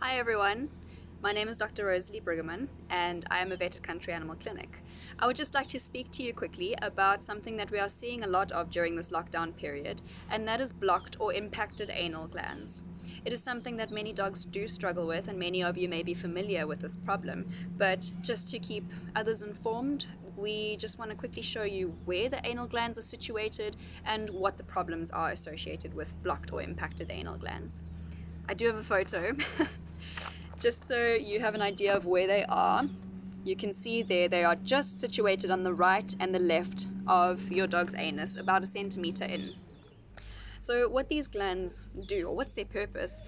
Hi everyone, my name is Dr. Rosali and I am a vet at Country Animal Clinic. I would just like to speak to you quickly about something that we are seeing a lot of during this lockdown period, and that is blocked or impacted anal glands. It is something that many dogs do struggle with, and many of you may be familiar with this problem, but just to keep others informed, we just want to quickly show you where the anal glands are situated and what the problems are associated with blocked or impacted anal glands. I do have a photo. Just so you have an idea of where they are, you can see there they are just situated on the right and the left of your dog's anus, about a centimeter in. So what these glands do, or what's their purpose,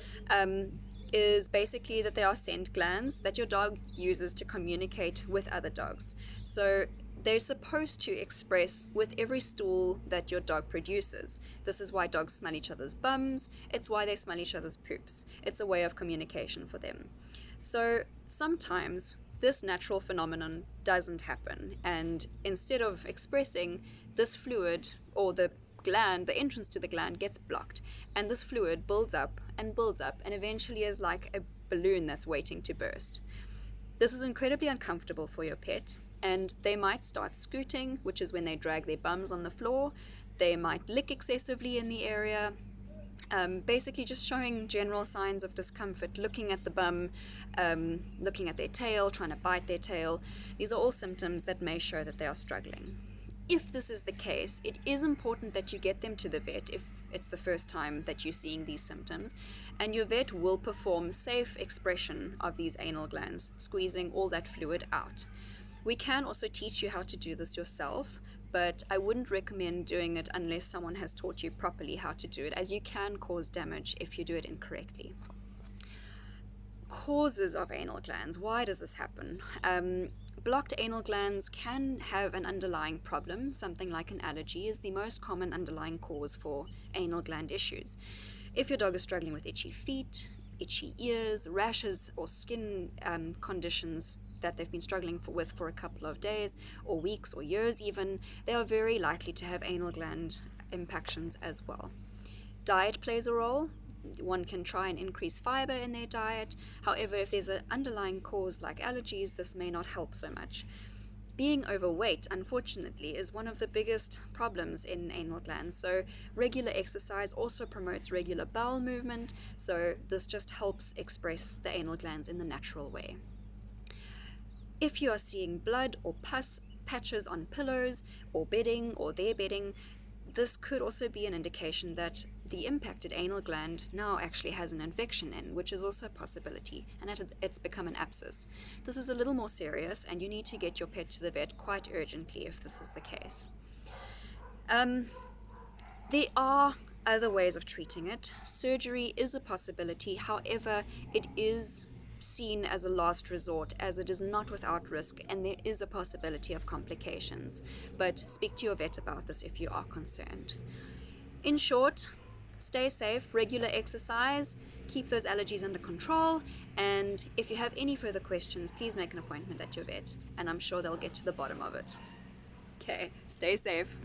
is basically that they are scent glands that your dog uses to communicate with other dogs. So they're supposed to express with every stool that your dog produces. This is why dogs smell each other's bums. It's why they smell each other's poops. It's a way of communication for them. So sometimes this natural phenomenon doesn't happen, and instead of expressing, this fluid or the gland, the entrance to the gland gets blocked, and this fluid builds up and eventually is like a balloon that's waiting to burst. This is incredibly uncomfortable for your pet, and they might start scooting, which is when they drag their bums on the floor. They might lick excessively in the area, basically just showing general signs of discomfort, looking at the bum, looking at their tail, trying to bite their tail. These are all symptoms that may show that they are struggling. If this is the case, it is important that you get them to the vet if it's the first time that you're seeing these symptoms, and your vet will perform safe expression of these anal glands, squeezing all that fluid out. We can also teach you how to do this yourself, but I wouldn't recommend doing it unless someone has taught you properly how to do it, as you can cause damage if you do it incorrectly. Causes of anal glands. Why does this happen? Blocked anal glands can have an underlying problem. Something like an allergy is the most common underlying cause for anal gland issues. If your dog is struggling with itchy feet, itchy ears, rashes, or skin conditions that they've been struggling with for a couple of days or weeks or years even, they are very likely to have anal gland impactions as well. Diet plays a role. One can try and increase fiber in their diet. However, if there's an underlying cause like allergies, this may not help so much. Being overweight, unfortunately, is one of the biggest problems in anal glands. So regular exercise also promotes regular bowel movement, so this just helps express the anal glands in the natural way. If you are seeing blood or pus patches on pillows or bedding or their bedding, this could also be an indication that the impacted anal gland now actually has an infection in, which is also a possibility, and that it's become an abscess. This is a little more serious, and you need to get your pet to the vet quite urgently if this is the case. There are other ways of treating it. Surgery is a possibility, however, it is seen as a last resort, as it is not without risk and there is a possibility of complications. But speak to your vet about this if you are concerned. In short, stay safe, regular exercise, keep those allergies under control, and if you have any further questions, please make an appointment at your vet, and I'm sure they'll get to the bottom of it. Okay, stay safe.